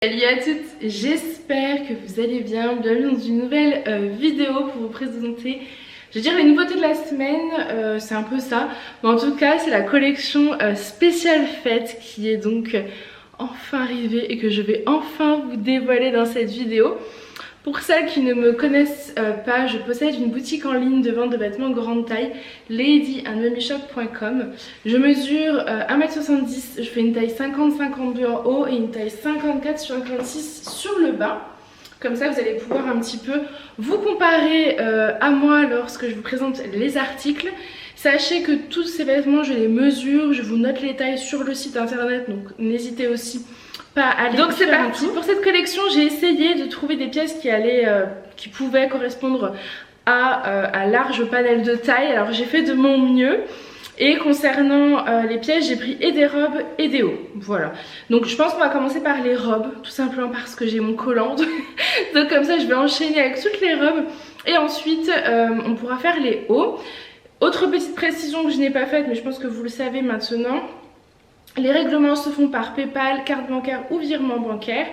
Salut à toutes, j'espère que vous allez bien. Bienvenue dans une nouvelle vidéo pour vous présenter, je veux dire, les nouveautés de la semaine. C'est un peu ça, mais en tout cas c'est la collection spéciale fête qui est donc enfin arrivée et que je vais enfin vous dévoiler dans cette vidéo. Pour celles qui ne me connaissent pas, je possède une boutique en ligne de vente de vêtements grande taille, ladyandmummyshop.com. Je mesure 1m70, je fais une taille 50-52 en haut et une taille 54-56 sur le bas. Comme ça vous allez pouvoir un petit peu vous comparer à moi lorsque je vous présente les articles. Sachez que tous ces vêtements je les mesure, je vous note les tailles sur le site internet, donc n'hésitez aussi pas à aller. Donc c'est parti. Pour cette collection j'ai essayé de trouver des pièces qui pouvaient correspondre à un large panel de taille. Alors j'ai fait de mon mieux. Et concernant les pièces, j'ai pris et des robes et des hauts. Voilà. Donc je pense qu'on va commencer par les robes, tout simplement parce que j'ai mon collant. Donc comme ça je vais enchaîner avec toutes les robes. Et ensuite on pourra faire les hauts. Autre petite précision que je n'ai pas faite, mais je pense que vous le savez maintenant. Les règlements se font par PayPal, carte bancaire ou virement bancaire.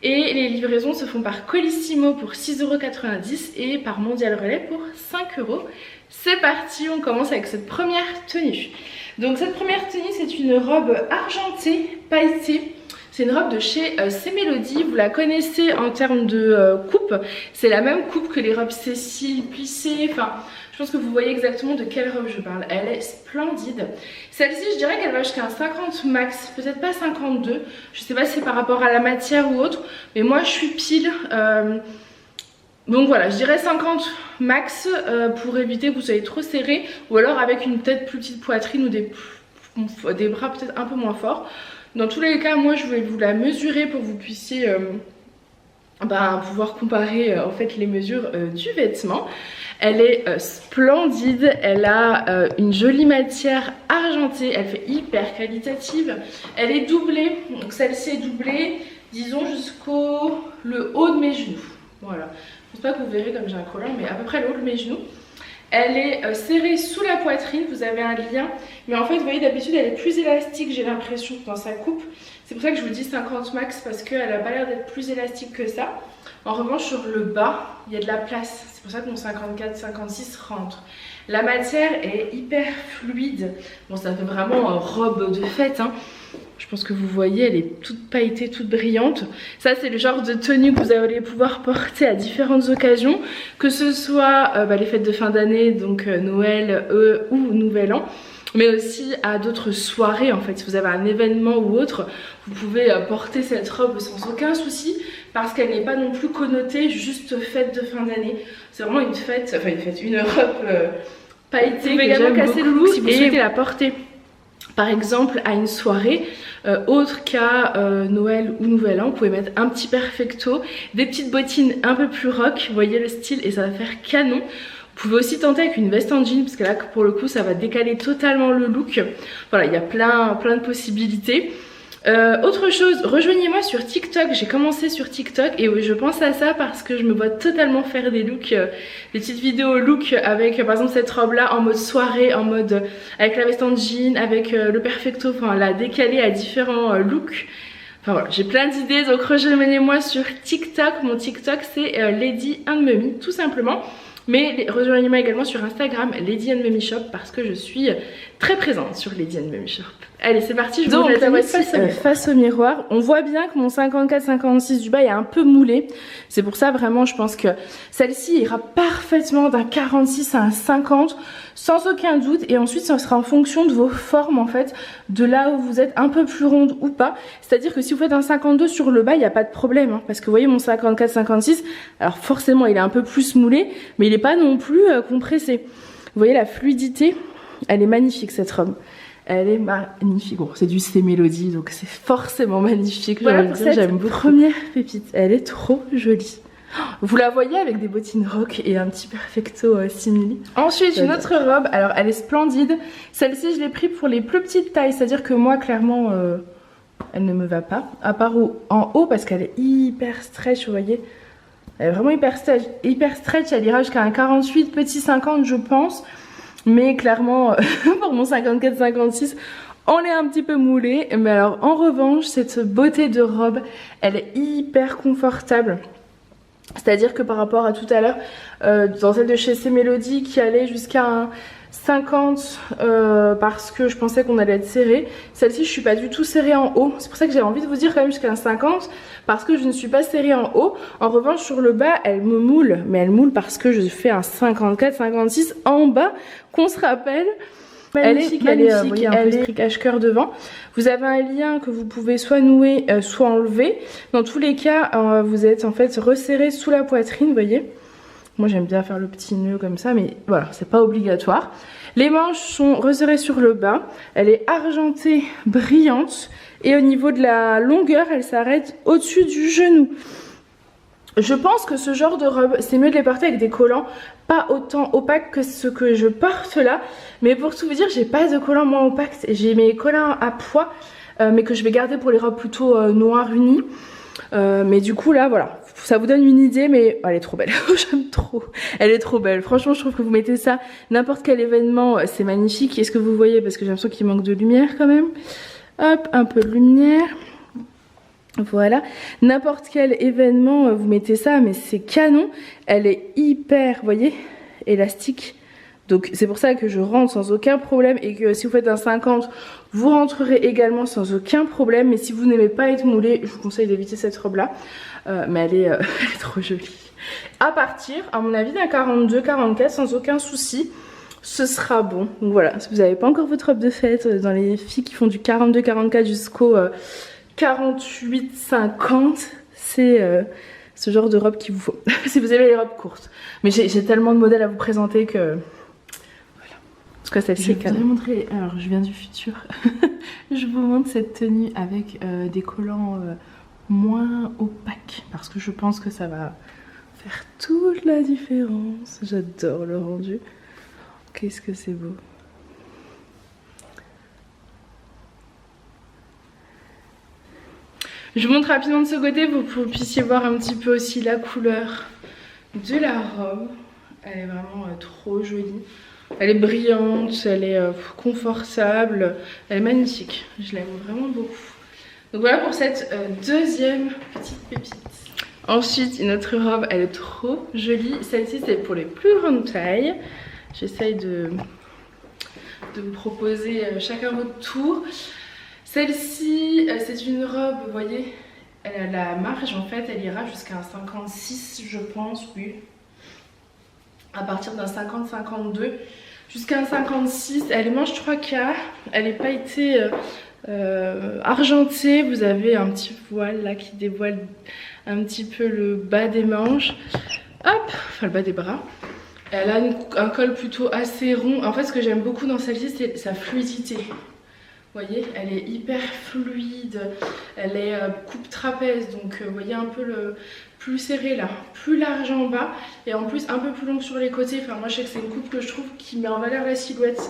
Et les livraisons se font par Colissimo pour 6,90 € et par Mondial Relais pour 5 €. C'est parti, on commence avec cette première tenue. Donc cette première tenue, c'est une robe argentée, pailletée. C'est une robe de chez C-Melody, vous la connaissez en termes de coupe. C'est la même coupe que les robes Cécile, plissées, enfin... Je pense que vous voyez exactement de quelle robe je parle. Elle est splendide. Celle-ci, je dirais qu'elle va jusqu'à un 50 max, peut-être pas 52. Je sais pas si c'est par rapport à la matière ou autre, mais moi je suis pile. Donc voilà, je dirais 50 max pour éviter que vous soyez trop serré, ou alors avec une peut-être plus petite poitrine ou des bras peut-être un peu moins forts. Dans tous les cas, moi je vais vous la mesurer pour que vous puissiez pouvoir comparer en fait les mesures du vêtement. Elle est splendide, elle a une jolie matière argentée, elle fait hyper qualitative. Elle est doublée, donc celle-ci est doublée, disons jusqu'au haut de mes genoux. Voilà, je pense pas que vous verrez comme j'ai un collant, mais à peu près le haut de mes genoux. Elle est serrée sous la poitrine, vous avez un lien, mais en fait vous voyez d'habitude elle est plus élastique, j'ai l'impression, dans sa coupe. C'est pour ça que je vous dis 50 max parce qu'elle a pas l'air d'être plus élastique que ça. En revanche sur le bas, il y a de la place, c'est pour ça que mon 54-56 rentre. La matière est hyper fluide, bon ça fait vraiment robe de fête hein. Je pense que vous voyez, elle est toute pailletée, toute brillante. Ça c'est le genre de tenue que vous allez pouvoir porter à différentes occasions, que ce soit les fêtes de fin d'année, donc Noël ou Nouvel An, mais aussi à d'autres soirées en fait. Si vous avez un événement ou autre, vous pouvez porter cette robe sans aucun souci, parce qu'elle n'est pas non plus connotée juste fête de fin d'année. C'est vraiment une fête, une robe pailletée. Vous pouvez également casser le look si vous souhaitez la porter par exemple à une soirée autre qu'à Noël ou Nouvel An. Vous pouvez mettre un petit perfecto, des petites bottines un peu plus rock, vous voyez le style, et ça va faire canon. Vous pouvez aussi tenter avec une veste en jean, parce que là pour le coup ça va décaler totalement le look. Voilà, il y a plein de possibilités. Autre chose, rejoignez-moi sur TikTok, j'ai commencé sur TikTok et je pense à ça parce que je me vois totalement faire des looks, des petites vidéos look avec par exemple cette robe là en mode soirée, en mode avec la veste en jean, avec le perfecto, enfin la décaler à différents looks. Enfin voilà, j'ai plein d'idées, donc rejoignez-moi sur TikTok. Mon TikTok c'est Lady and Mummy tout simplement. Mais rejoignez-moi également sur Instagram Lady and Mummy Shop parce que je suis très présente sur Lady and Mummy Shop. Allez c'est parti, je vous mets la voici face au miroir. On voit bien que mon 54-56 du bas est un peu moulé. C'est pour ça vraiment je pense que celle-ci ira parfaitement d'un 46 à un 50 sans aucun doute. Et ensuite ça sera en fonction de vos formes en fait, de là où vous êtes un peu plus ronde ou pas. C'est-à-dire que si vous faites un 52 sur le bas il n'y a pas de problème hein, parce que vous voyez mon 54-56, alors forcément il est un peu plus moulé mais il n'est pas non plus compressé. Vous voyez la fluidité, elle est magnifique cette robe. Elle est magnifique. Bon, c'est du C-Melody, donc c'est forcément magnifique. Voilà pour cette j'aime beaucoup. Première pépite. Elle est trop jolie. Vous la voyez avec des bottines rock et un petit perfecto simili. Ensuite, une autre robe. Alors, elle est splendide. Celle-ci, je l'ai pris pour les plus petites tailles. C'est-à-dire que moi, clairement, elle ne me va pas. À part en haut, parce qu'elle est hyper stretch, vous voyez. Elle est vraiment hyper stretch. Elle ira jusqu'à un 48, petit 50, je pense. Mais clairement, pour mon 54-56, On est un petit peu moulé, mais alors en revanche, cette beauté de robe, elle est hyper confortable. C'est-à-dire que par rapport à tout à l'heure, dans celle de chez C Mélodie qui allait jusqu'à un 50 parce que je pensais qu'on allait être serré. Celle-ci, je suis pas du tout serrée en haut. C'est pour ça que j'ai envie de vous dire quand même jusqu'à un 50 parce que je ne suis pas serrée en haut. En revanche, sur le bas, elle me moule. Mais elle moule parce que je fais un 54, 56 en bas, qu'on se rappelle. Magnifique, elle est magnifique, elle est cache-cœur devant. Vous avez un lien que vous pouvez soit nouer, soit enlever. Dans tous les cas, vous êtes en fait resserré sous la poitrine, vous voyez. Moi j'aime bien faire le petit nœud comme ça, mais voilà, c'est pas obligatoire. Les manches sont resserrées sur le bas. Elle est argentée, brillante. Et au niveau de la longueur, elle s'arrête au-dessus du genou. Je pense que ce genre de robe, c'est mieux de les porter avec des collants pas autant opaques que ce que je porte là. Mais pour tout vous dire, j'ai pas de collants moins opaques. J'ai mes collants à pois, mais que je vais garder pour les robes plutôt noires unies. Mais du coup là, voilà, ça vous donne une idée, mais elle est trop belle. J'aime trop. Elle est trop belle. Franchement, je trouve que vous mettez ça n'importe quel événement, c'est magnifique. Est-ce que vous voyez? Parce que j'ai l'impression qu'il manque de lumière quand même. Hop, un peu de lumière. Voilà, n'importe quel événement, vous mettez ça, mais c'est canon. Elle est hyper, vous voyez, élastique. Donc c'est pour ça que je rentre sans aucun problème et que si vous faites un 50, vous rentrerez également sans aucun problème. Mais si vous n'aimez pas être moulé, je vous conseille d'éviter cette robe-là. Mais elle est trop jolie. À partir, à mon avis, d'un 42, 44, sans aucun souci, ce sera bon. Donc voilà, si vous n'avez pas encore votre robe de fête, dans les filles qui font du 42, 44 jusqu'au 48, 50, c'est ce genre de robe qu'il vous faut. Si vous aimez les robes courtes. Mais j'ai tellement de modèles à vous présenter que... Voilà. En tout cas, celle-ci est canon. Je vais vous montrer... Alors, je viens du futur. Je vous montre cette tenue avec des collants moins opaques. Parce que je pense que ça va faire toute la différence. J'adore le rendu. Qu'est-ce que c'est beau. Je vous montre rapidement de ce côté pour que vous puissiez voir un petit peu aussi la couleur de la robe. Elle est vraiment trop jolie. Elle est brillante, elle est confortable, elle est magnifique. Je l'aime vraiment beaucoup. Donc voilà pour cette deuxième petite pépite. Ensuite, une autre robe, elle est trop jolie. Celle-ci, c'est pour les plus grandes tailles. J'essaye de vous proposer chacun votre tour. Celle-ci, c'est une robe, vous voyez, elle a la marge en fait, elle ira jusqu'à un 56 je pense, oui. À partir d'un 50-52 jusqu'à un 56, elle est manche 3/4, elle est pailletée argentée, vous avez un petit voile là qui dévoile un petit peu le bas des manches, hop, enfin le bas des bras. Elle a un col plutôt assez rond, en fait ce que j'aime beaucoup dans celle-ci c'est sa fluidité. Vous voyez, elle est hyper fluide, elle est coupe trapèze, donc vous voyez un peu le plus serré là, plus large en bas et en plus un peu plus longue sur les côtés. Enfin moi je sais que c'est une coupe que je trouve qui met en valeur la silhouette.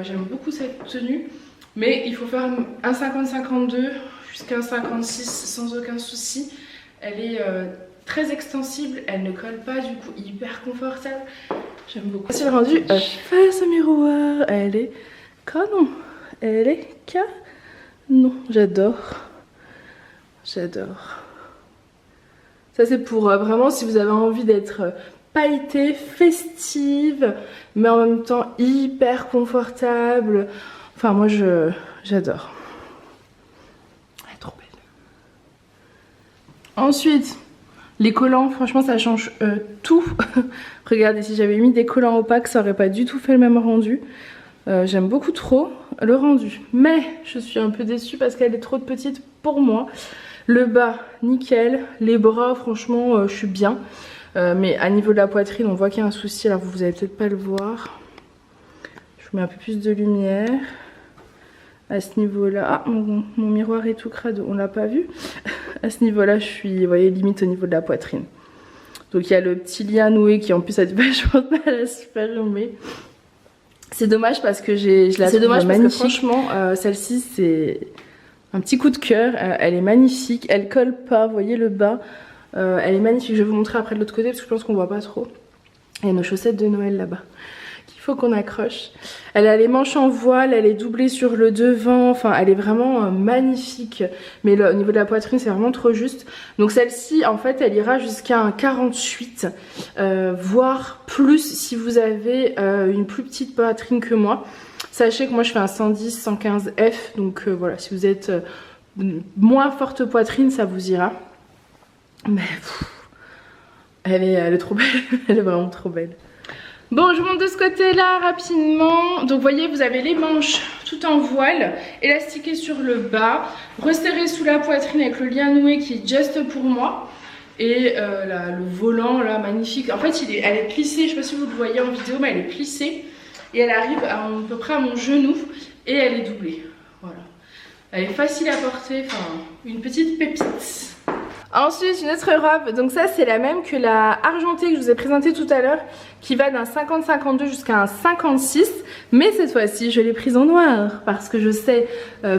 J'aime beaucoup cette tenue, mais il faut faire un 50-52 jusqu'à un 56 sans aucun souci. Elle est très extensible, elle ne colle pas, du coup hyper confortable. J'aime beaucoup. C'est le rendu face au miroir, elle est canon. Elle est canon, j'adore, j'adore. Ça c'est pour vraiment si vous avez envie d'être pailletée, festive, mais en même temps hyper confortable. Enfin moi j'adore. Elle est trop belle. Ensuite, les collants, franchement ça change tout. Regardez, si j'avais mis des collants opaques, ça aurait pas du tout fait le même rendu. J'aime beaucoup trop le rendu, mais je suis un peu déçue parce qu'elle est trop petite pour moi. Le bas nickel, les bras franchement je suis bien, mais à niveau de la poitrine on voit qu'il y a un souci. Alors vous allez peut-être pas le voir, je vous mets un peu plus de lumière à ce niveau là. Ah mon miroir est tout crado, on l'a pas vu. À ce niveau là je suis, vous voyez, limite au niveau de la poitrine. Donc il y a le petit lien noué qui en plus a du vachement de mal à se fermer. C'est dommage parce que je la trouve magnifique. Parce que franchement, celle-ci c'est un petit coup de cœur. Elle est magnifique, elle colle pas, vous voyez le bas. Elle est magnifique. Je vais vous montrer après de l'autre côté parce que je pense qu'on voit pas trop. Il y a nos chaussettes de Noël là-bas qui faut qu'on accroche. Elle a les manches en voile, elle est doublée sur le devant, enfin elle est vraiment magnifique. Mais au niveau de la poitrine c'est vraiment trop juste. Donc celle-ci en fait elle ira jusqu'à un 48, voire plus si vous avez une plus petite poitrine que moi. Sachez que moi je fais un 110, 115 F, donc voilà, si vous êtes moins forte poitrine ça vous ira. Mais elle est trop belle, elle est vraiment trop belle. Bon, je vous montre de ce côté-là rapidement. Donc, vous voyez, vous avez les manches tout en voile, élastiquées sur le bas, resserrées sous la poitrine avec le lien noué qui est juste pour moi. Et le volant, là, magnifique. En fait, elle est plissée, je ne sais pas si vous le voyez en vidéo, mais elle est plissée. Et elle arrive à peu près à mon genou et elle est doublée. Voilà. Elle est facile à porter, enfin, une petite pépite. Ensuite, une autre robe, donc ça c'est la même que la argentée que je vous ai présentée tout à l'heure, qui va d'un 50-52 jusqu'à un 56, mais cette fois-ci je l'ai prise en noir, parce que je sais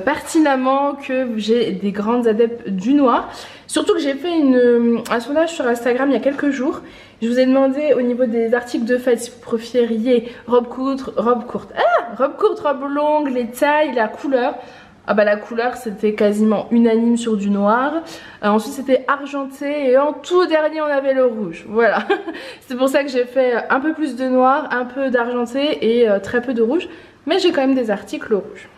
pertinemment que j'ai des grandes adeptes du noir. Surtout que j'ai fait un sondage sur Instagram il y a quelques jours. Je vous ai demandé au niveau des articles de fête si vous préfériez robe courte, robe longue, les tailles, la couleur. Ah bah la couleur c'était quasiment unanime sur du noir, ensuite c'était argenté et en tout dernier on avait le rouge, voilà. C'est pour ça que j'ai fait un peu plus de noir, un peu d'argenté et très peu de rouge, mais j'ai quand même des articles rouges.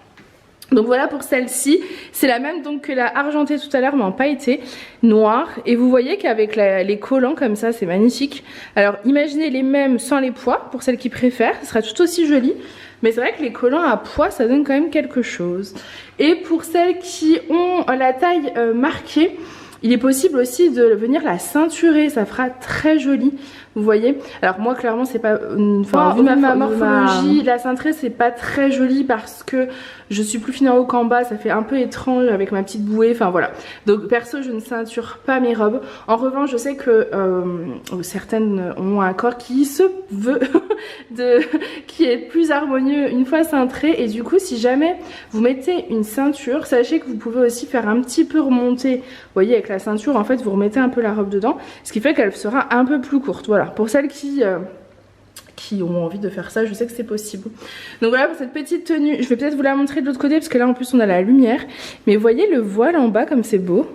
Donc voilà pour celle-ci, c'est la même donc que la argentée tout à l'heure mais en pailleté noir, et vous voyez qu'avec les collants comme ça c'est magnifique. Alors imaginez les mêmes sans les pois pour celles qui préfèrent, ce sera tout aussi joli. Mais c'est vrai que les collants à pois ça donne quand même quelque chose. Et pour celles qui ont la taille marquée, il est possible aussi de venir la ceinturer, ça fera très joli. Vous voyez, alors moi clairement c'est pas, enfin vu ma morphologie, la cintrée c'est pas très joli parce que je suis plus fine en haut qu'en bas, ça fait un peu étrange avec ma petite bouée, enfin voilà. Donc perso je ne ceinture pas mes robes. En revanche je sais que certaines ont un corps qui se veut qui est plus harmonieux une fois cintré, et du coup si jamais vous mettez une ceinture, sachez que vous pouvez aussi faire un petit peu remonter, vous voyez avec la ceinture en fait vous remettez un peu la robe dedans, ce qui fait qu'elle sera un peu plus courte, voilà. Pour celles qui ont envie de faire ça, je sais que c'est possible. Donc voilà pour cette petite tenue, je vais peut-être vous la montrer de l'autre côté parce que là en plus on a la lumière, mais vous voyez le voile en bas comme c'est beau.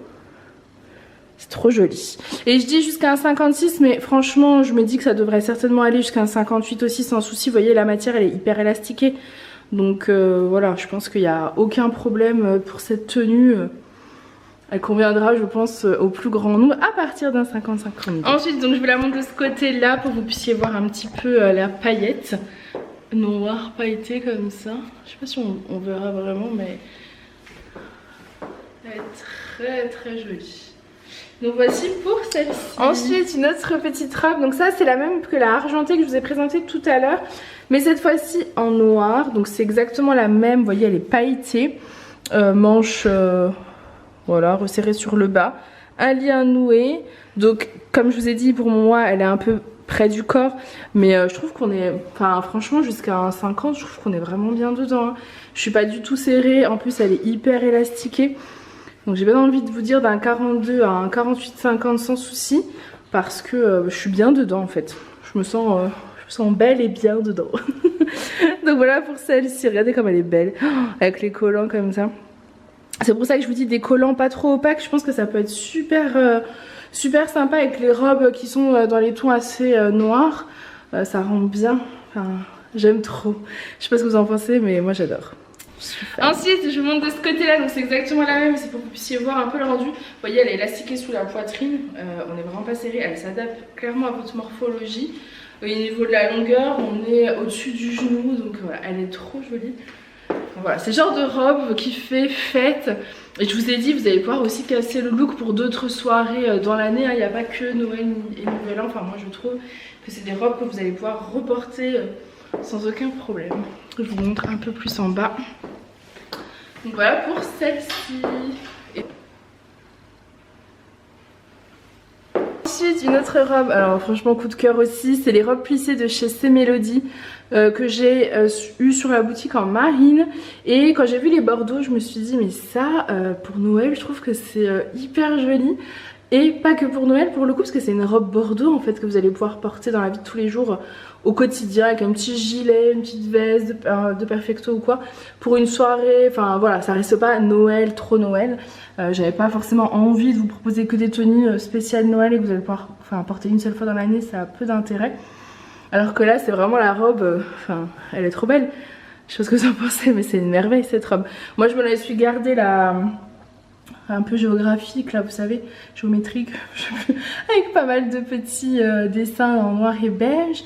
C'est trop joli. Et je dis jusqu'à un 56, mais franchement je me dis que ça devrait certainement aller jusqu'à un 58 aussi sans souci. Vous voyez la matière elle est hyper élastiquée, donc voilà, je pense qu'il n'y a aucun problème pour cette tenue. Elle conviendra je pense au plus grand nombre à partir d'un 50-50. Ensuite donc je vous la montre de ce côté là pour que vous puissiez voir un petit peu la paillette noire pailletée comme ça. Je sais pas si on verra vraiment, mais elle est très très jolie. Donc voici pour celle-ci. Ensuite une autre petite robe, donc ça c'est la même que la argentée que je vous ai présentée tout à l'heure, mais cette fois-ci en noir. Donc c'est exactement la même, vous voyez elle est pailletée, manche voilà, resserrée sur le bas, un lien noué. Donc comme je vous ai dit, pour moi elle est un peu près du corps, mais je trouve qu'on est, enfin franchement jusqu'à un 50 je trouve qu'on est vraiment bien dedans, hein. Je suis pas du tout serrée, en plus elle est hyper élastiquée. Donc j'ai bien envie de vous dire d'un 42 à un 48-50 sans souci, parce que je suis bien dedans en fait. Je me sens belle et bien dedans. Donc voilà pour celle-ci, regardez comme elle est belle, avec les collants comme ça. C'est pour ça que je vous dis des collants pas trop opaques, je pense que ça peut être super, super sympa avec les robes qui sont dans les tons assez noirs. Ça rend bien, enfin, j'aime trop. Je sais pas ce que vous en pensez mais moi j'adore. Ensuite je vous montre de ce côté là, donc c'est exactement la même, c'est pour que vous puissiez voir un peu le rendu. Vous voyez elle est élastiquée sous la poitrine, on est vraiment pas serré, elle s'adapte clairement à votre morphologie. Au niveau de la longueur on est au-dessus du genou, donc voilà, elle est trop jolie. Voilà, c'est le genre de robe qui fait fête. Et je vous ai dit, vous allez pouvoir aussi casser le look pour d'autres soirées dans l'année, hein. Il n'y a pas que Noël et Nouvel An. Enfin moi je trouve que c'est des robes que vous allez pouvoir reporter sans aucun problème. Je vous montre un peu plus en bas. Donc voilà pour celle-ci. Ensuite une autre robe, alors franchement coup de cœur aussi, c'est les robes plissées de chez C Melody que j'ai eu sur la boutique en marine. Et quand j'ai vu les bordeaux je me suis dit mais ça pour Noël je trouve que c'est hyper joli. Et pas que pour Noël pour le coup, parce que c'est une robe bordeaux en fait que vous allez pouvoir porter dans la vie de tous les jours au quotidien avec un petit gilet, une petite veste de perfecto ou quoi pour une soirée. Enfin voilà, ça reste pas Noël, trop Noël. J'avais pas forcément envie de vous proposer que des tenues spéciales Noël et que vous allez pouvoir porter une seule fois dans l'année, ça a peu d'intérêt. Alors que là c'est vraiment la robe, elle est trop belle. Je sais pas ce que vous en pensez, mais c'est une merveille cette robe. Moi je me la suis gardée là, un peu géographique là, vous savez, géométrique, avec pas mal de petits dessins en noir et beige.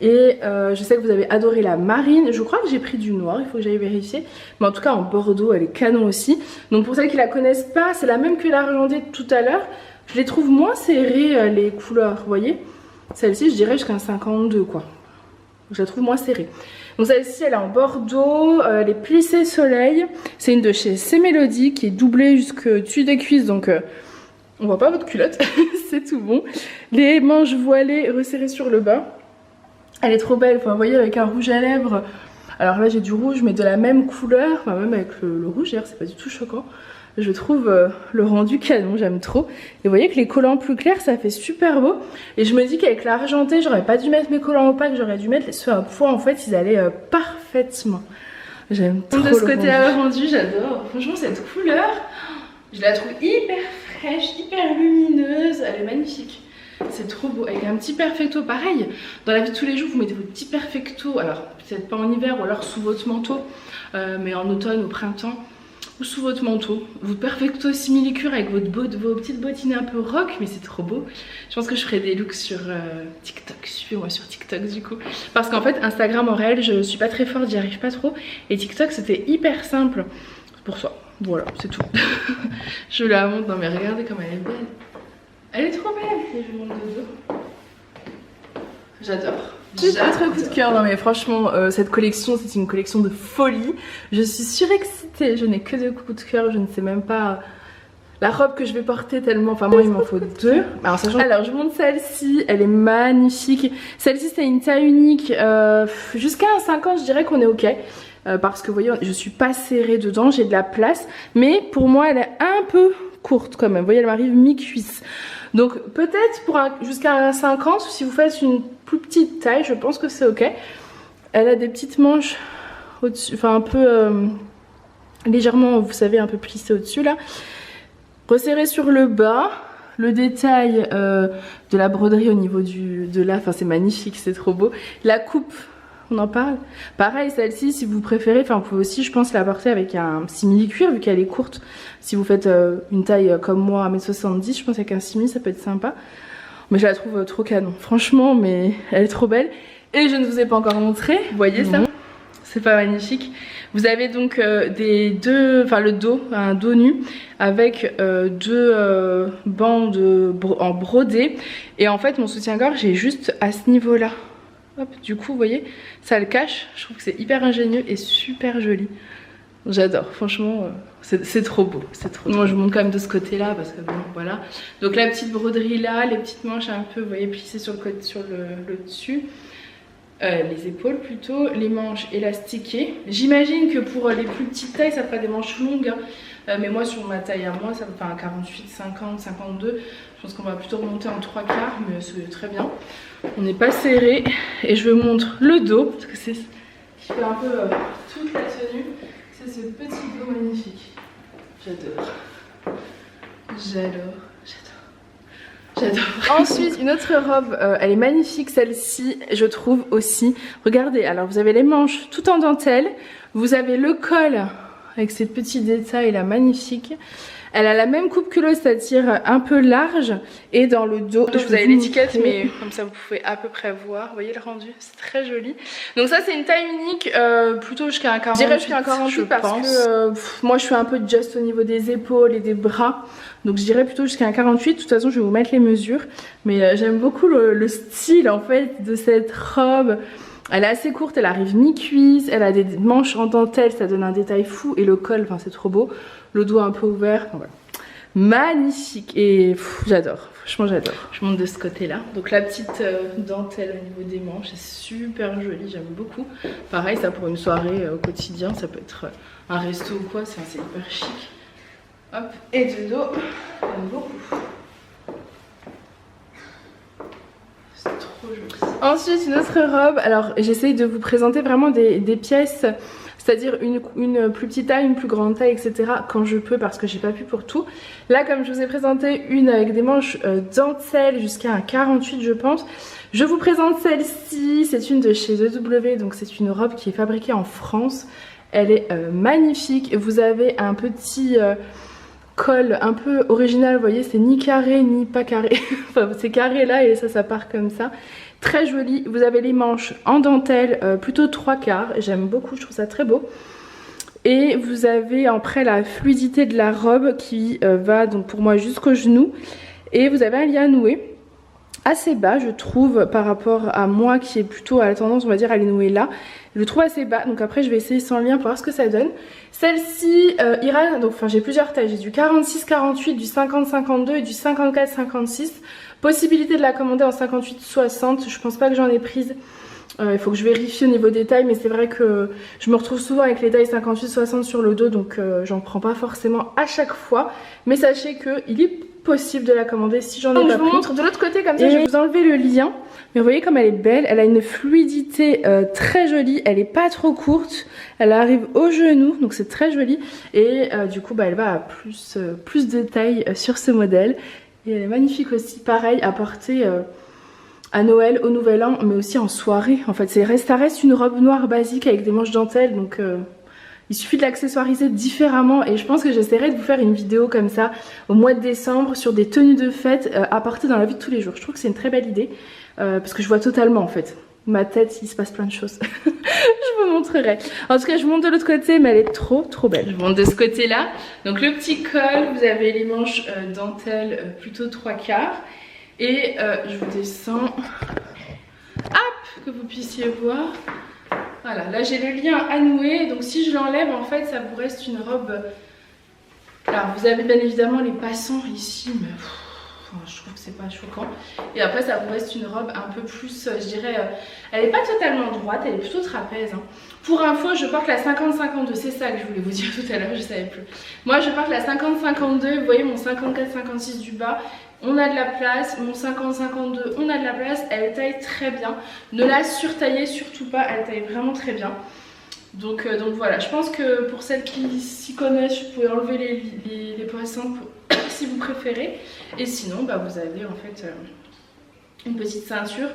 Et je sais que vous avez adoré la marine. Je crois que j'ai pris du noir, il faut que j'aille vérifier. Mais en tout cas en bordeaux elle est canon aussi. Donc pour celles qui la connaissent pas, c'est la même que l'argenté de tout à l'heure. Je les trouve moins serrées les couleurs, vous voyez. Celle-ci je dirais jusqu'à 52 quoi. Je la trouve moins serrée. Donc celle-ci elle est en bordeaux, elle est plissée soleil. C'est une de chez C'est Mélodie qui est doublée jusque dessus des cuisses, donc on voit pas votre culotte, c'est tout bon. Les manches voilées resserrées sur le bas. Elle est trop belle, vous voyez, avec un rouge à lèvres. Alors là j'ai du rouge mais de la même couleur, enfin, même avec le rouge d'ailleurs, c'est pas du tout choquant. Je trouve le rendu canon, j'aime trop. Et vous voyez que les collants plus clairs, ça fait super beau. Et je me dis qu'avec l'argenté, j'aurais pas dû mettre mes collants opaques, j'aurais dû mettre ceux à poids. En fait, ils allaient parfaitement. J'aime trop de ce côté-là rendu, j'adore. Franchement, cette couleur, je la trouve hyper fraîche, hyper lumineuse. Elle est magnifique. C'est trop beau. Avec un petit perfecto, pareil. Dans la vie de tous les jours, vous mettez votre petit perfecto. Alors, peut-être pas en hiver ou alors sous votre manteau, mais en automne, au printemps. Ou sous votre manteau, votre perfecto simili-cure avec vos petites bottines un peu rock, mais c'est trop beau. Je pense que je ferai des looks sur TikTok, suivez-moi sur TikTok du coup. Parce qu'en fait Instagram en réel je suis pas très forte, j'y arrive pas trop. Et TikTok c'était hyper simple pour ça, voilà c'est tout. Je la montre, non mais regardez comme elle est belle. Elle est trop belle, et je vous montre de dos. J'adore. J'ai un coup de cœur, non mais franchement cette collection c'est une collection de folie. Je suis surexcitée, je n'ai que des coups de cœur, je ne sais même pas la robe que je vais porter tellement, enfin moi il m'en faut deux. Alors je vous montre celle-ci, elle est magnifique. Celle-ci c'est une taille unique, jusqu'à un 50 je dirais qu'on est ok. Parce que vous voyez je suis pas serrée dedans, j'ai de la place. Mais pour moi elle est un peu courte quand même, vous voyez elle m'arrive mi-cuisse. Donc peut-être pour jusqu'à 50, si vous faites une plus petite taille, je pense que c'est ok. Elle a des petites manches au-dessus, enfin un peu légèrement, vous savez, un peu plissées au-dessus là. Resserré sur le bas, le détail de la broderie au niveau de là, enfin c'est magnifique, c'est trop beau. La coupe, on en parle. Pareil, celle-ci, si vous préférez, enfin vous pouvez aussi, je pense, la porter avec un simili-cuir vu qu'elle est courte. Si vous faites une taille comme moi, 1m70, je pense qu'avec un simili, ça peut être sympa. Mais je la trouve trop canon, franchement, mais elle est trop belle. Et je ne vous ai pas encore montré, vous voyez ça? C'est pas magnifique. Vous avez donc le dos, un dos nu avec deux bandes en brodé. Et en fait, mon soutien-gorge est juste à ce niveau-là. Hop, du coup, vous voyez, ça le cache. Je trouve que c'est hyper ingénieux et super joli. J'adore, franchement, c'est trop beau. Moi, je vous montre quand même de ce côté-là parce que bon, voilà. Donc la petite broderie là, les petites manches un peu, vous voyez, plissées sur le dessus. Les épaules plutôt, les manches élastiquées. J'imagine que pour les plus petites tailles, ça fera des manches longues. Mais moi, sur ma taille à moi, ça me fait un 48, 50, 52. Je pense qu'on va plutôt remonter en 3/4, mais c'est très bien. On n'est pas serré. Et je vous montre le dos, parce que c'est qui fait un peu toute la tenue. C'est ce petit dos magnifique. J'adore. Ensuite, une autre robe, elle est magnifique celle-ci, je trouve aussi. Regardez, alors vous avez les manches tout en dentelle. Vous avez le col avec ces petits détails là, magnifiques. Elle a la même coupe que l'autre, c'est-à-dire un peu large. Et dans le dos, vous avez l'étiquette, mais comme ça vous pouvez à peu près voir. Vous voyez le rendu, c'est très joli. Donc ça c'est une taille unique, plutôt jusqu'à un 48. Je dirais jusqu'à un 48 parce que moi je suis un peu just au niveau des épaules et des bras. Donc je dirais plutôt jusqu'à un 48. De toute façon je vais vous mettre les mesures. Mais j'aime beaucoup le style en fait de cette robe. Elle est assez courte, elle arrive mi-cuisse, elle a des manches en dentelle, ça donne un détail fou. Et le col, enfin c'est trop beau. Le dos un peu ouvert, voilà. Magnifique et j'adore, franchement j'adore. Je monte de ce côté là. Donc la petite dentelle au niveau des manches, c'est super joli, j'aime beaucoup. Pareil, ça pour une soirée au quotidien, ça peut être un resto ou quoi, c'est hyper chic. Hop, et de dos, j'aime beaucoup. trop joli. Ensuite, une autre robe. Alors, j'essaye de vous présenter vraiment des pièces, c'est-à-dire une plus petite taille, une plus grande taille, etc. quand je peux, parce que j'ai pas pu pour tout. Là, comme je vous ai présenté une avec des manches dentelle jusqu'à un 48, je pense. Je vous présente celle-ci. C'est une de chez EW, donc c'est une robe qui est fabriquée en France. Elle est magnifique. Vous avez un petit col un peu original, vous voyez, c'est ni carré ni pas carré. Enfin, c'est carré là et ça part comme ça. Très joli. Vous avez les manches en dentelle, plutôt 3/4. J'aime beaucoup, je trouve ça très beau. Et vous avez après la fluidité de la robe qui va donc pour moi jusqu'au genou. Et vous avez un lien noué assez bas, je trouve, par rapport à moi qui est plutôt à la tendance, on va dire, à les nouer là. Je le trouve assez bas, donc après je vais essayer sans lien pour voir ce que ça donne. Celle-ci ira, donc enfin j'ai plusieurs tailles, j'ai du 46-48, du 50-52 et du 54-56. Possibilité de la commander en 58-60, je pense pas que j'en ai prise. Il faut que je vérifie au niveau des tailles, mais c'est vrai que je me retrouve souvent avec les tailles 58-60 sur le dos, donc j'en prends pas forcément à chaque fois. Mais sachez qu'il est possible de la commander si j'en ai pas pris. Je vous montre de l'autre côté comme ça, je vais vous enlever le lien. Mais vous voyez comme elle est belle, elle a une fluidité très jolie, elle est pas trop courte, elle arrive au genou, donc c'est très joli. Et du coup elle va à plus de taille sur ce modèle. Et elle est magnifique aussi, pareil à porter à Noël, au Nouvel An, mais aussi en soirée. En fait, ça reste une robe noire basique avec des manches dentelles, donc il suffit de l'accessoiriser différemment. Et je pense que j'essaierai de vous faire une vidéo comme ça au mois de décembre sur des tenues de fête à porter dans la vie de tous les jours. Je trouve que c'est une très belle idée parce que je vois totalement en fait. Ma tête, il se passe plein de choses. Je vous montrerai. En tout cas, je vous montre de l'autre côté, mais elle est trop belle. Je vous montre de ce côté-là. Donc le petit col, vous avez les manches dentelles plutôt 3/4. Et je vous descends, hop, que vous puissiez voir. Voilà, là j'ai le lien à nouer, donc si je l'enlève, en fait, ça vous reste une robe. Alors, vous avez bien évidemment les passants ici, mais je trouve que c'est pas choquant. Et après, ça vous reste une robe un peu plus, je dirais, elle n'est pas totalement droite, elle est plutôt trapèze. Hein. Pour info, je porte la 50-52, c'est ça que je voulais vous dire tout à l'heure, je savais plus. Moi, je porte la 50-52, vous voyez mon 54-56 du bas. On a de la place, mon 50-52, on a de la place, elle taille très bien. Ne la surtaillez surtout pas, elle taille vraiment très bien. Donc voilà, je pense que pour celles qui s'y connaissent, je pouvais enlever les poissons si vous préférez. Et sinon, bah, vous avez en fait une petite ceinture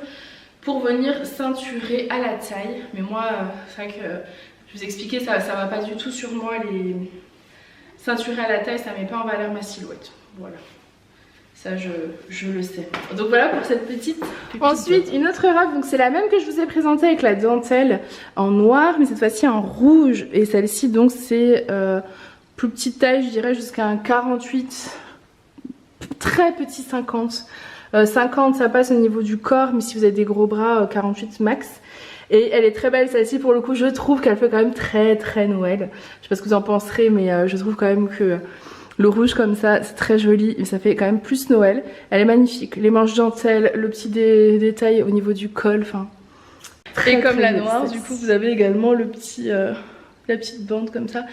pour venir ceinturer à la taille. Mais moi, c'est vrai que je vous expliquais, ça va pas du tout sur moi. Les ceinturer à la taille, ça met pas en valeur ma silhouette. Voilà. Ça je le sais. Donc voilà pour cette petite. Ensuite une autre robe, donc c'est la même que je vous ai présentée avec la dentelle en noir, mais cette fois-ci en rouge. Et celle-ci donc c'est plus petite taille, je dirais jusqu'à un 48, très petit 50. 50 ça passe au niveau du corps, mais si vous avez des gros bras, 48 max. Et elle est très belle celle-ci, pour le coup je trouve qu'elle fait quand même très Noël. Je sais pas ce que vous en penserez, mais je trouve quand même que le rouge comme ça, c'est très joli, mais ça fait quand même plus Noël. Elle est magnifique, les manches dentelles, le petit détail au niveau du col, enfin. Et comme la noire, du coup, vous avez également le petit, la petite bande comme ça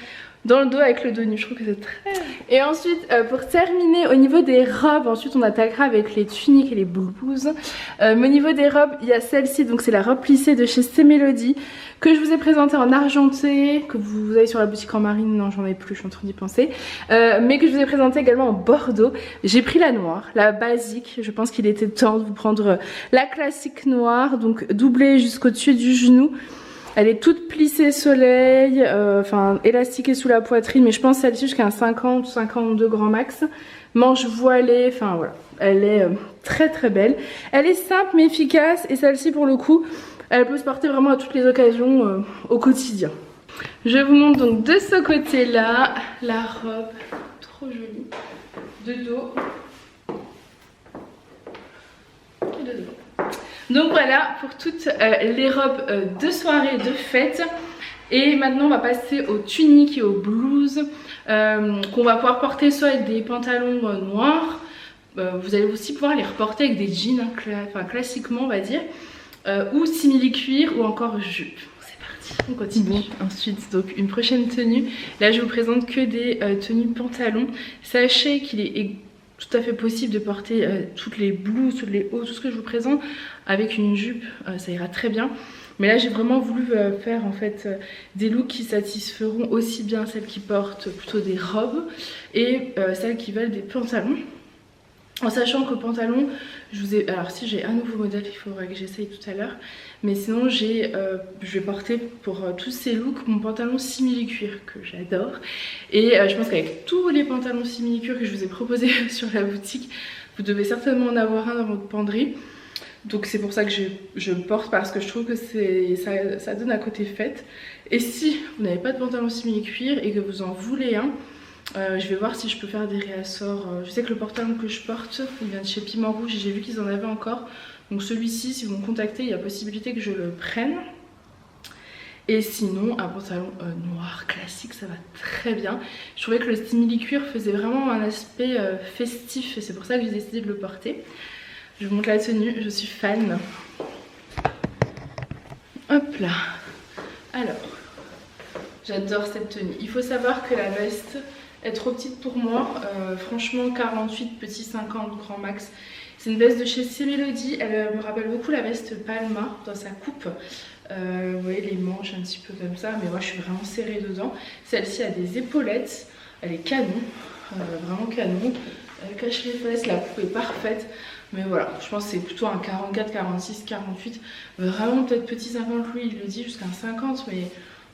dans le dos avec le dos nu. Je trouve que c'est très. Et ensuite, pour terminer, au niveau des robes, ensuite on attaquera avec les tuniques et les blouses. Mais au niveau des robes, il y a celle-ci, donc c'est la robe plissée de chez C'est Mélodie, que je vous ai présentée en argenté, que vous avez sur la boutique en marine. Non, j'en ai plus, je suis en train d'y penser. Mais que je vous ai présentée également en bordeaux. J'ai pris la noire, la basique. Je pense qu'il était temps de vous prendre la classique noire, donc doublée jusqu'au-dessus du genou. Elle est toute plissée soleil, enfin élastiquée sous la poitrine, mais je pense celle-ci jusqu'à un 50-52 grand max. Manche voilée, enfin voilà. Elle est très belle. Elle est simple mais efficace, et celle-ci pour le coup, elle peut se porter vraiment à toutes les occasions au quotidien. Je vous montre donc de ce côté-là la robe, trop jolie, de dos et de devant. Donc voilà pour toutes les robes de soirée, de fête. Et maintenant on va passer aux tuniques et aux blouses qu'on va pouvoir porter soit avec des pantalons noirs. Vous allez aussi pouvoir les reporter avec des jeans, enfin classiquement on va dire, ou simili-cuir ou encore jupe. C'est parti, on continue. Ensuite donc une prochaine tenue. Là je vous présente que des tenues pantalons. Sachez qu'il est tout à fait possible de porter toutes les blouses, toutes les hauts, tout ce que je vous présente avec une jupe, ça ira très bien. Mais là j'ai vraiment voulu faire en fait des looks qui satisferont aussi bien celles qui portent plutôt des robes et celles qui veulent des pantalons. En sachant qu'au pantalon, je vous ai... Alors si j'ai un nouveau modèle, il faudra que j'essaye tout à l'heure. Mais sinon je vais porter pour tous ces looks mon pantalon simili-cuir que j'adore. Et je pense qu'avec tous les pantalons simili-cuir que je vous ai proposés sur la boutique, vous devez certainement en avoir un dans votre penderie. Donc c'est pour ça que je le porte, parce que je trouve que ça donne un côté fête. Et si vous n'avez pas de pantalon simili-cuir et que vous en voulez un, je vais voir si je peux faire des réassorts. Je sais que le pantalon que je porte, il vient de chez Piment Rouge et j'ai vu qu'ils en avaient encore. Donc celui-ci, si vous me contactez, il y a possibilité que je le prenne. Et sinon, un pantalon noir classique, ça va très bien. Je trouvais que le simili-cuir faisait vraiment un aspect festif et c'est pour ça que j'ai décidé de le porter. Je vous montre la tenue, je suis fan. Hop là. Alors, j'adore cette tenue. Il faut savoir que la veste est trop petite pour moi. Franchement, 48, petit 50, grand max. C'est une veste de chez C-Melody. Elle me rappelle beaucoup la veste Palma dans sa coupe. Vous voyez les manches un petit peu comme ça, mais moi je suis vraiment serrée dedans. Celle-ci a des épaulettes. Elle est canon, vraiment canon. Elle cache les fesses, la coupe est parfaite. Mais voilà, je pense que c'est plutôt un 44, 46, 48. Vraiment peut-être petit 50, lui il le dit jusqu'à un 50, mais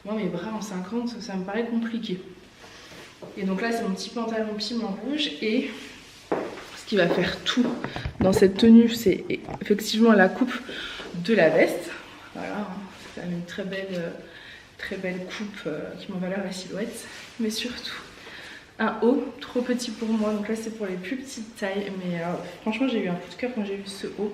moi mes bras en 50, ça me paraît compliqué. Et donc là c'est mon petit pantalon Piment Rouge. Et ce qui va faire tout dans cette tenue, c'est effectivement la coupe de la veste. Voilà, c'est quand même une très belle coupe qui m'en valeur la silhouette. Mais surtout un haut trop petit pour moi, donc là c'est pour les plus petites tailles. Mais franchement j'ai eu un coup de cœur quand j'ai vu ce haut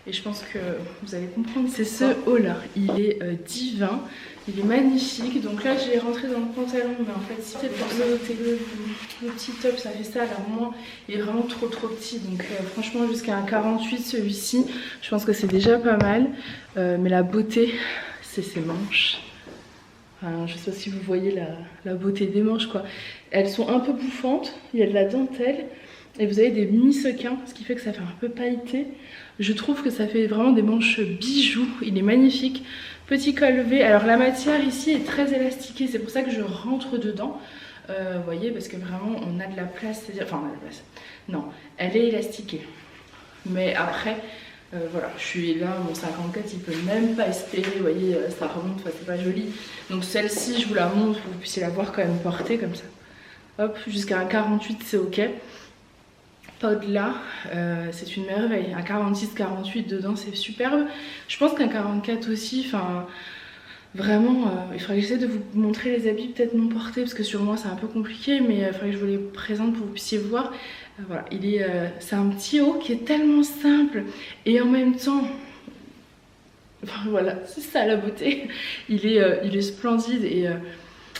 et je pense que vous allez comprendre. C'est ce haut là, il est divin, il est magnifique. Donc là j'ai rentré dans le pantalon, mais en fait si peut-être le petit top ça fait ça, alors moi il est vraiment trop petit. Donc franchement jusqu'à un 48 celui-ci, je pense que c'est déjà pas mal. Mais la beauté c'est ses manches. Enfin, je sais pas si vous voyez la beauté des manches quoi. Elles sont un peu bouffantes, il y a de la dentelle et vous avez des mini sequins, ce qui fait que ça fait un peu pailleté. Je trouve que ça fait vraiment des manches bijoux, il est magnifique. Petit col V, alors la matière ici est très élastiquée, c'est pour ça que je rentre dedans. Vous voyez, parce que vraiment on a de la place, c'est-à-dire, enfin on a de la place. Non, elle est élastiquée. Mais après... voilà, je suis là, mon 54 il peut même pas espérer, vous voyez, ça remonte, enfin, c'est pas joli. Donc celle-ci je vous la montre pour que vous puissiez la voir quand même portée comme ça. Hop, jusqu'à un 48 c'est ok. Pas au-delà, c'est une merveille. Un 46, 48 dedans c'est superbe. Je pense qu'un 44 aussi, enfin vraiment, il faudrait que j'essaie de vous montrer les habits peut-être non portés parce que sur moi c'est un peu compliqué, mais il faudrait que je vous les présente pour que vous puissiez voir. Voilà, c'est un petit haut qui est tellement simple et en même temps, enfin, voilà, c'est ça la beauté. Il est splendide et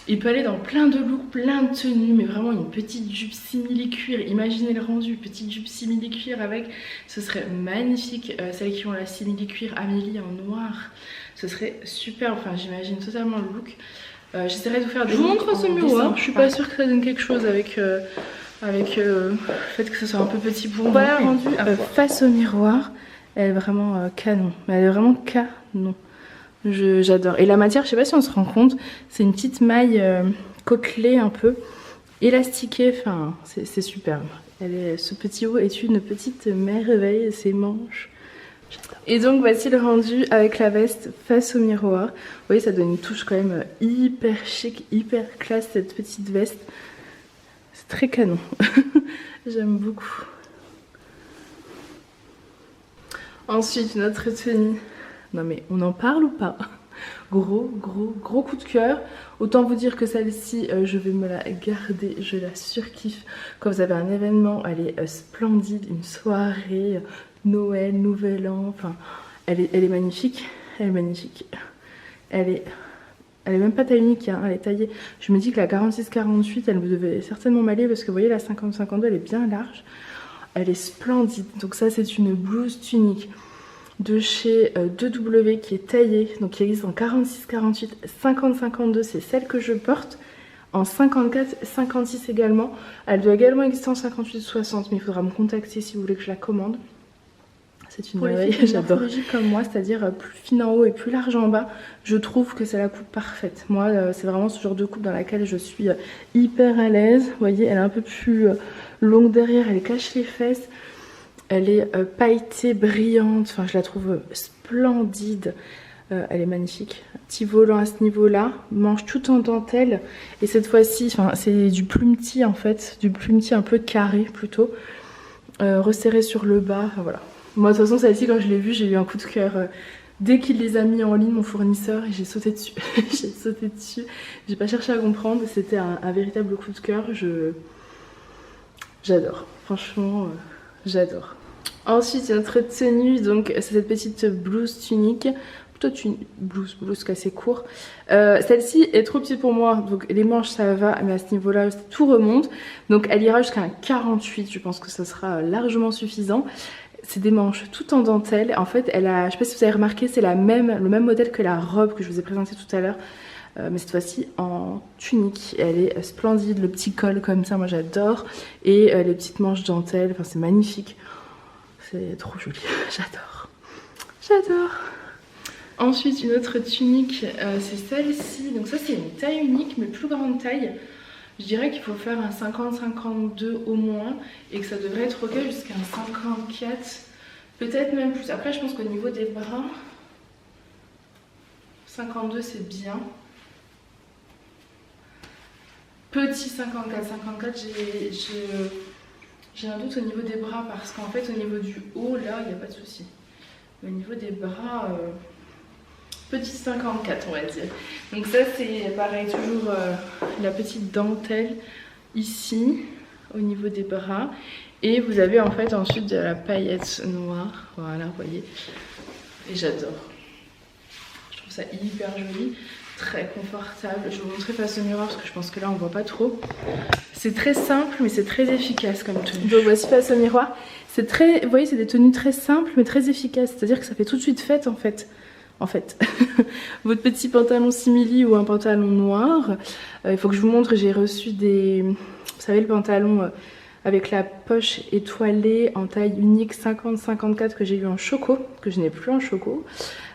il peut aller dans plein de looks, plein de tenues, mais vraiment une petite jupe simili-cuir. Imaginez le rendu, petite jupe simili-cuir avec, ce serait magnifique. Celles qui ont la simili-cuir Amélie en noir, ce serait super. Enfin, j'imagine totalement le look. J'essaierai de vous faire des. Je vous montre ce miroir. Je suis pas sûre que ça donne quelque chose avec le fait que ce soit un peu petit pour moi. Voilà rendu face au miroir. Elle est vraiment canon. Elle est vraiment canon. J'adore. Et la matière, je sais pas si on se rend compte, c'est une petite maille côtelée un peu, élastiquée. Enfin, c'est superbe. Ce petit haut est une petite merveille. Ses manches. Et donc voici le rendu avec la veste face au miroir. Vous voyez, ça donne une touche quand même hyper chic, hyper classe cette petite veste. C'est très canon. J'aime beaucoup. Ensuite, notre tenue. Non mais on en parle ou pas? Gros coup de cœur. Autant vous dire que celle-ci, je vais me la garder. Je la surkiffe. Quand vous avez un événement, elle est splendide. Une soirée, Noël, Nouvel An. Enfin, elle est magnifique. Elle est magnifique. Elle est même pas taille unique, hein, elle est taillée. Je me dis que la 46-48, elle devait certainement m'aller parce que vous voyez la 50-52, elle est bien large. Elle est splendide. Donc ça, c'est une blouse tunique de chez 2W qui est taillée. Donc qui existe en 46-48, 50-52, c'est celle que je porte. en 54, 56 également. Elle doit également exister en 58-60, mais il faudra me contacter si vous voulez que je la commande. C'est une merveille, j'adore. Comme moi, c'est-à-dire plus fine en haut et plus large en bas, je trouve que c'est la coupe parfaite. Moi, c'est vraiment ce genre de coupe dans laquelle je suis hyper à l'aise. Vous voyez, elle est un peu plus longue derrière, elle cache les fesses. Elle est pailletée, brillante, enfin je la trouve splendide. Elle est magnifique. Petit volant à ce niveau-là, manche tout en dentelle. Et cette fois-ci, c'est du plumety en fait, du plumety un peu carré plutôt. Resserré sur le bas, enfin, voilà. Moi de toute façon celle-ci quand je l'ai vue, j'ai eu un coup de cœur. Dès qu'il les a mis en ligne, mon fournisseur, et j'ai sauté dessus. J'ai sauté dessus. J'ai pas cherché à comprendre, c'était un véritable coup de cœur. J'adore, franchement, j'adore. Ensuite, notre tenue, donc c'est cette petite blouse tunique, plutôt blouse assez court. Celle-ci est trop petite pour moi, donc les manches ça va, mais à ce niveau-là, tout remonte. Donc elle ira jusqu'à un 48, je pense que ça sera largement suffisant. C'est des manches tout en dentelle. En fait, elle a, je sais pas si vous avez remarqué, c'est le même modèle que la robe que je vous ai présentée tout à l'heure. Mais cette fois-ci en tunique. Elle est splendide, le petit col comme ça, moi j'adore. Et les petites manches dentelle, enfin c'est magnifique. C'est trop joli, j'adore. J'adore. Ensuite, une autre tunique, c'est celle-ci. Donc ça, c'est une taille unique, mais plus grande taille. Je dirais qu'il faut faire un 50-52 au moins. Et que ça devrait être ok jusqu'à un 54. Peut-être même plus. Après, je pense qu'au niveau des bras, 52 c'est bien. Petit 54. 54, j'ai un doute au niveau des bras parce qu'en fait au niveau du haut là il n'y a pas de souci. Au niveau des bras, petit 54 on va dire. Donc ça c'est pareil, toujours la petite dentelle ici au niveau des bras. Et vous avez en fait ensuite de la paillette noire, voilà vous voyez. Et j'adore. Je trouve ça hyper joli. Très confortable, je vais vous montrer face au miroir parce que je pense que là on voit pas trop. C'est très simple mais c'est très efficace comme tenue. Donc voici face au miroir. C'est très, vous voyez c'est des tenues très simples mais très efficaces. C'est à dire que ça fait tout de suite fête en fait. Votre petit pantalon simili ou un pantalon noir. Il faut que je vous montre, j'ai reçu des, vous savez le pantalon avec la poche étoilée en taille unique 50-54 que j'ai eu en choco, que je n'ai plus en choco.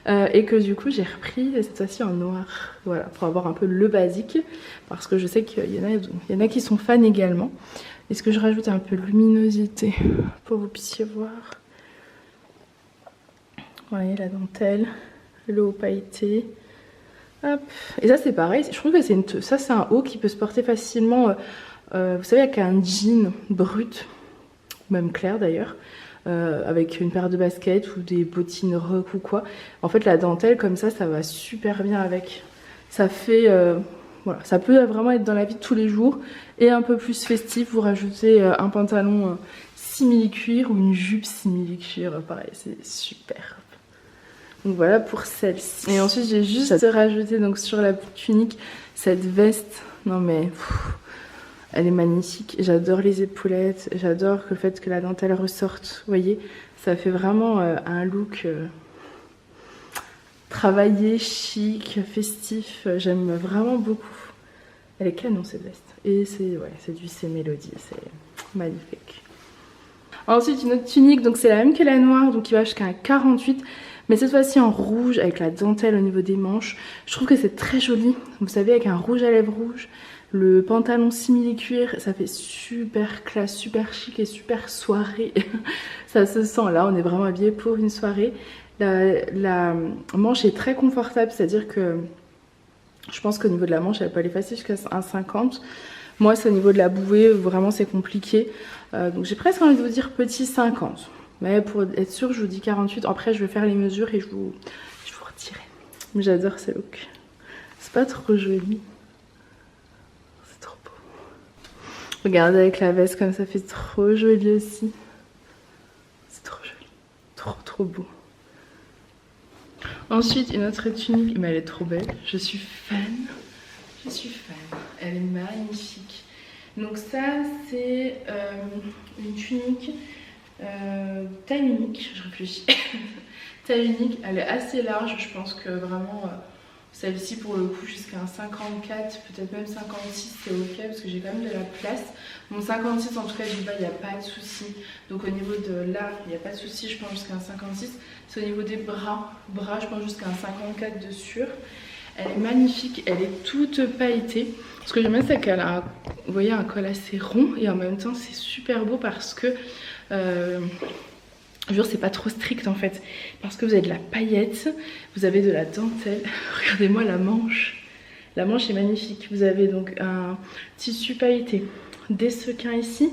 Et que du coup j'ai repris cette fois-ci en noir, voilà, pour avoir un peu le basique, parce que je sais qu'il y en a qui sont fans également. Est-ce que je rajoute un peu de luminosité pour que vous puissiez voir? Vous voyez la dentelle, le haut pailleté. Hop. Et ça c'est pareil, je trouve que c'est un haut qui peut se porter facilement, vous savez avec un jean brut, même clair d'ailleurs. Avec une paire de baskets ou des bottines rock ou quoi. En fait la dentelle comme ça va super bien avec. Ça fait, voilà, ça peut vraiment être dans la vie de tous les jours. Et un peu plus festif, vous rajoutez un pantalon simili-cuir ou une jupe simili-cuir, pareil c'est super. Donc voilà pour celle-ci. Et ensuite j'ai juste rajouté donc sur la tunique cette veste, non mais... Elle est magnifique, j'adore les épaulettes, j'adore le fait que la dentelle ressorte, vous voyez, ça fait vraiment un look travaillé, chic, festif, j'aime vraiment beaucoup. Elle est canon cette veste, et c'est du C-Mélodie, c'est magnifique. Ensuite une autre tunique, donc c'est la même que la noire, donc qui va jusqu'à un 48, mais cette fois-ci en rouge avec la dentelle au niveau des manches. Je trouve que c'est très joli, vous savez avec un rouge à lèvres rouge. Le pantalon simili-cuir, ça fait super classe, super chic et super soirée. Ça se sent, là on est vraiment habillé pour une soirée. La manche est très confortable, c'est-à-dire que je pense qu'au niveau de la manche elle peut aller facile jusqu'à 1,50. Moi c'est au niveau de la bouée, vraiment c'est compliqué. Donc j'ai presque envie de vous dire petit 50. Mais pour être sûr je vous dis 48. Après je vais faire les mesures et je vous retirerai. Mais j'adore ce look. C'est pas trop joli. Regardez avec la veste comme ça fait trop joli aussi. C'est trop joli. Trop beau. Ensuite une autre tunique, mais elle est trop belle. Je suis fan. Elle est magnifique. Donc ça c'est une tunique taille unique. Je réfléchis. Taille unique, elle est assez large. Je pense que vraiment Celle-ci pour le coup jusqu'à un 54, peut-être même 56 c'est ok parce que j'ai quand même de la place. Mon 56 en tout cas du bas il n'y a pas de souci. Donc au niveau de là il n'y a pas de souci, je pense jusqu'à un 56. C'est au niveau des bras je pense jusqu'à un 54 de sûr. Elle est magnifique, elle est toute pailletée. Ce que j'aime bien c'est qu'elle a, vous voyez, un col assez rond et en même temps c'est super beau parce que je jure, c'est pas trop strict en fait, parce que vous avez de la paillette, vous avez de la dentelle. Regardez-moi la manche est magnifique. Vous avez donc un tissu pailleté, des sequins ici,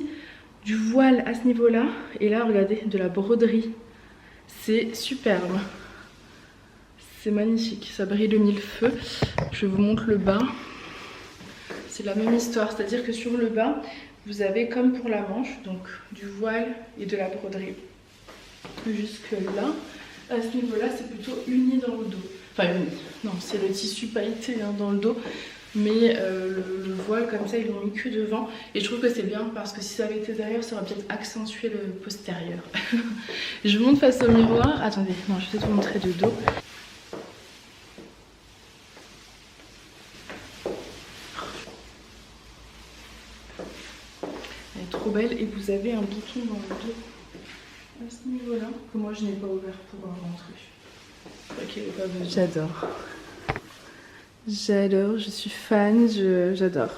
du voile à ce niveau-là, et là regardez, de la broderie. C'est superbe, c'est magnifique, ça brille de mille feux. Je vous montre le bas, c'est la même histoire, c'est-à-dire que sur le bas, vous avez comme pour la manche, donc du voile et de la broderie. Jusque là, à ce niveau là c'est plutôt uni dans le dos, enfin uni, non c'est le tissu pailleté hein, dans le dos, mais le voile comme ça ils l'ont mis que devant et je trouve que c'est bien parce que si ça avait été derrière ça aurait peut-être accentué le postérieur. Je vous montre face au miroir, attendez, non je vais peut-être vous montrer de dos. Elle est trop belle et vous avez un bouton dans le dos à ce niveau-là, que moi je n'ai pas ouvert pour rentrer. J'adore. J'adore, je suis fan, j'adore.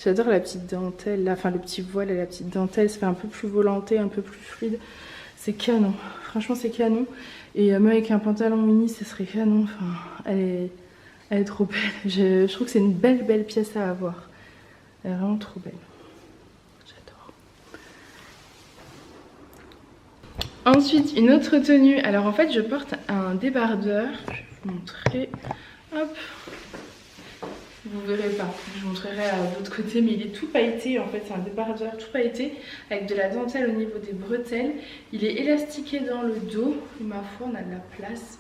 J'adore la petite dentelle, là, enfin le petit voile et la petite dentelle, ça fait un peu plus volanté, un peu plus fluide. C'est canon, franchement c'est canon. Et même avec un pantalon mini, ce serait canon. Enfin, elle est trop belle. Je trouve que c'est une belle pièce à avoir. Elle est vraiment trop belle. Ensuite, une autre tenue. Alors en fait, je porte un débardeur. Je vais vous montrer. Hop. Vous verrez pas. Je vous montrerai à l'autre côté, mais il est tout pailleté. En fait, c'est un débardeur tout pailleté avec de la dentelle au niveau des bretelles. Il est élastiqué dans le dos. Et ma foi, on a de la place.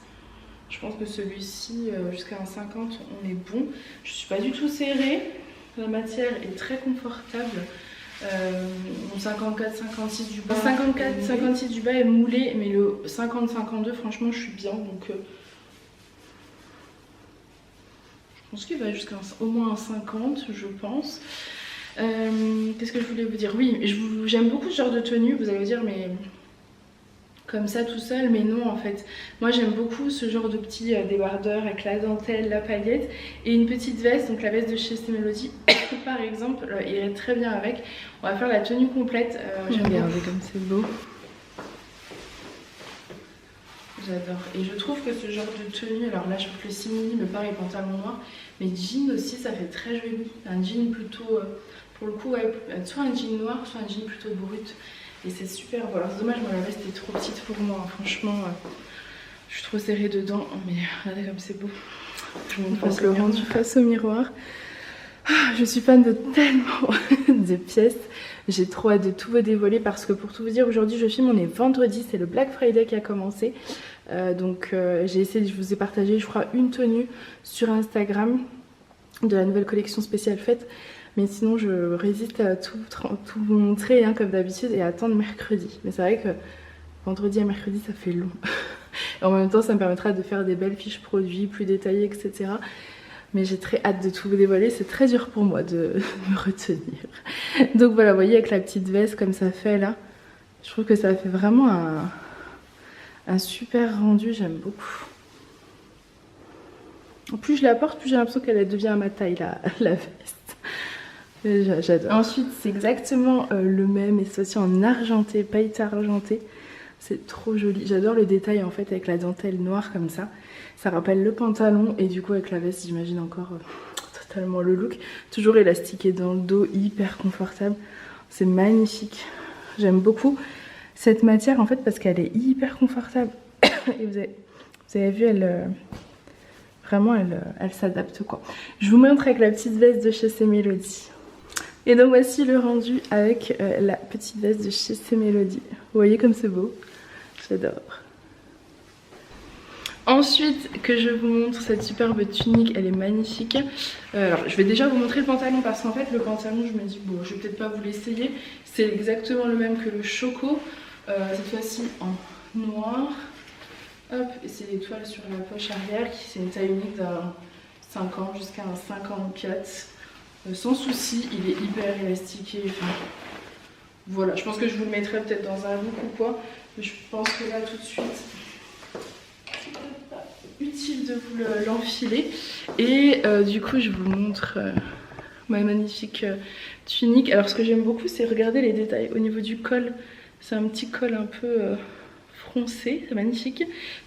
Je pense que celui-ci, jusqu'à un 50, on est bon. Je suis pas du tout serrée. La matière est très confortable. Mon 54-56 du bas, 54-56 du bas est moulé, mais le 50-52 franchement je suis bien, donc je pense qu'il va jusqu'à au moins un 50 je pense. Qu'est-ce que je voulais vous dire? Oui, j'aime beaucoup ce genre de tenue. Vous allez me dire mais comme ça tout seul, mais non en fait. Moi j'aime beaucoup ce genre de petit débardeur avec la dentelle, la paillette et une petite veste, donc la veste de chez Stémélodie par exemple, irait très bien avec. On va faire la tenue complète. Regardez comme c'est beau. J'adore. Et je trouve que ce genre de tenue, alors là je trouve que le simili, mais pareil pantalon noir, mais jean aussi ça fait très joli. Un jean plutôt, pour le coup, ouais, soit un jean noir, soit un jean plutôt brut. Et c'est super beau. Alors c'est dommage, moi la veste est trop petite pour moi, franchement, je suis trop serrée dedans. Mais regardez comme c'est beau. Je vous montre le rendu face au miroir. Je suis fan de tellement de pièces. J'ai trop hâte de tout vous dévoiler parce que pour tout vous dire, aujourd'hui je filme, on est vendredi, c'est le Black Friday qui a commencé. J'ai essayé, je vous ai partagé je crois une tenue sur Instagram de la nouvelle collection spéciale fête. Mais sinon je résiste à tout vous montrer hein, comme d'habitude et à attendre mercredi. Mais c'est vrai que vendredi à mercredi ça fait long. Et en même temps ça me permettra de faire des belles fiches produits plus détaillées etc. Mais j'ai très hâte de tout vous dévoiler, c'est très dur pour moi de me retenir. Donc voilà, vous voyez avec la petite veste comme ça fait là, je trouve que ça fait vraiment un super rendu, j'aime beaucoup. Plus je la porte, plus j'ai l'impression qu'elle devient à ma taille la veste. J'adore. Ensuite c'est exactement le même et c'est aussi en argenté, pailleté argenté. C'est trop joli, j'adore le détail en fait avec la dentelle noire comme ça. Ça rappelle le pantalon et du coup avec la veste j'imagine encore totalement le look. Toujours élastiqué dans le dos, hyper confortable. C'est magnifique, j'aime beaucoup cette matière en fait parce qu'elle est hyper confortable. Et vous avez vu, vraiment elle s'adapte quoi. Je vous montre avec la petite veste de chez Stémélodie. Et donc voici le rendu avec la petite veste de chez Stémélodie. Vous voyez comme c'est beau, j'adore. Ensuite que je vous montre cette superbe tunique, elle est magnifique. Alors je vais déjà vous montrer le pantalon parce qu'en fait le pantalon je me dis bon je vais peut-être pas vous l'essayer. C'est exactement le même que le choco, cette fois-ci en noir. Hop, et c'est l'étoile sur la poche arrière qui c'est une taille unique d'un 5 ans jusqu'à un 54 sans souci. Il est hyper élastiqué, enfin, voilà, je pense que je vous le mettrai peut-être dans un look ou quoi, mais je pense que là tout de suite c'est pas utile de vous l'enfiler. Et du coup je vous montre ma magnifique tunique. Alors ce que j'aime beaucoup, c'est regarder les détails au niveau du col. C'est un petit col un peu froncé, c'est magnifique.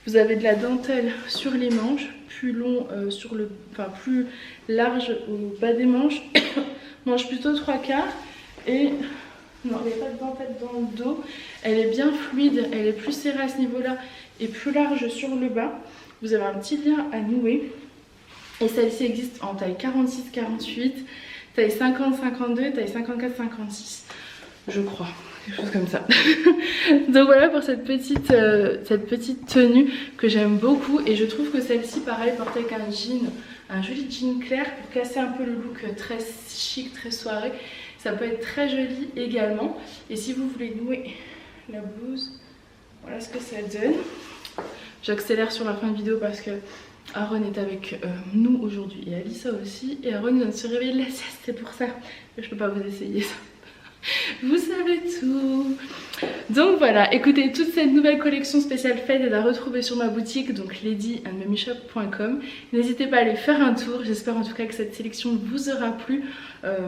Vous avez de la dentelle sur les manches, plus long plus large au bas des manches, manche plutôt 3/4. Et non, il n'y a pas de dentelle dans le dos. Elle est bien fluide, elle est plus serrée à ce niveau-là et plus large sur le bas. Vous avez un petit lien à nouer. Et celle-ci existe en taille 46-48, taille 50-52, taille 54-56, je crois. Quelque chose comme ça. Donc voilà pour cette petite tenue que j'aime beaucoup. Et je trouve que celle-ci, pareil, portée avec un jean, un joli jean clair pour casser un peu le look très chic, très soirée. Ça peut être très joli également. Et si vous voulez nouer la blouse, voilà ce que ça donne. J'accélère sur la fin de vidéo parce que Aaron est avec nous aujourd'hui et Alissa aussi. Et Aaron vient de se réveiller de la sieste, c'est pour ça que je peux pas vous essayer ça. Vous savez tout. Donc voilà, écoutez, toute cette nouvelle collection spéciale fête est à retrouver sur ma boutique, donc ladyandmummyshop.com. N'hésitez pas à aller faire un tour. J'espère en tout cas que cette sélection vous aura plu.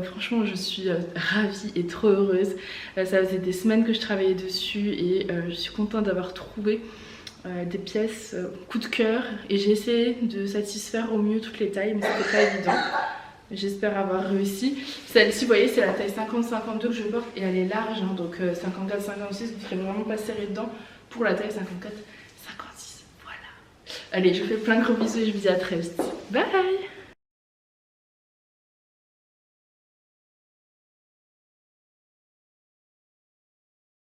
Franchement, je suis ravie et trop heureuse. Ça faisait des semaines que je travaillais dessus et je suis contente d'avoir trouvé des pièces coup de cœur. Et j'ai essayé de satisfaire au mieux toutes les tailles, mais c'était pas évident. J'espère avoir réussi. Celle-ci, vous voyez, c'est la taille 50-52 que je porte et elle est large, hein, donc 54-56, vous ne serez vraiment pas serré dedans pour la taille 54-56. Voilà. Allez, je vous fais plein de gros bisous et je vous dis à très vite. Bye!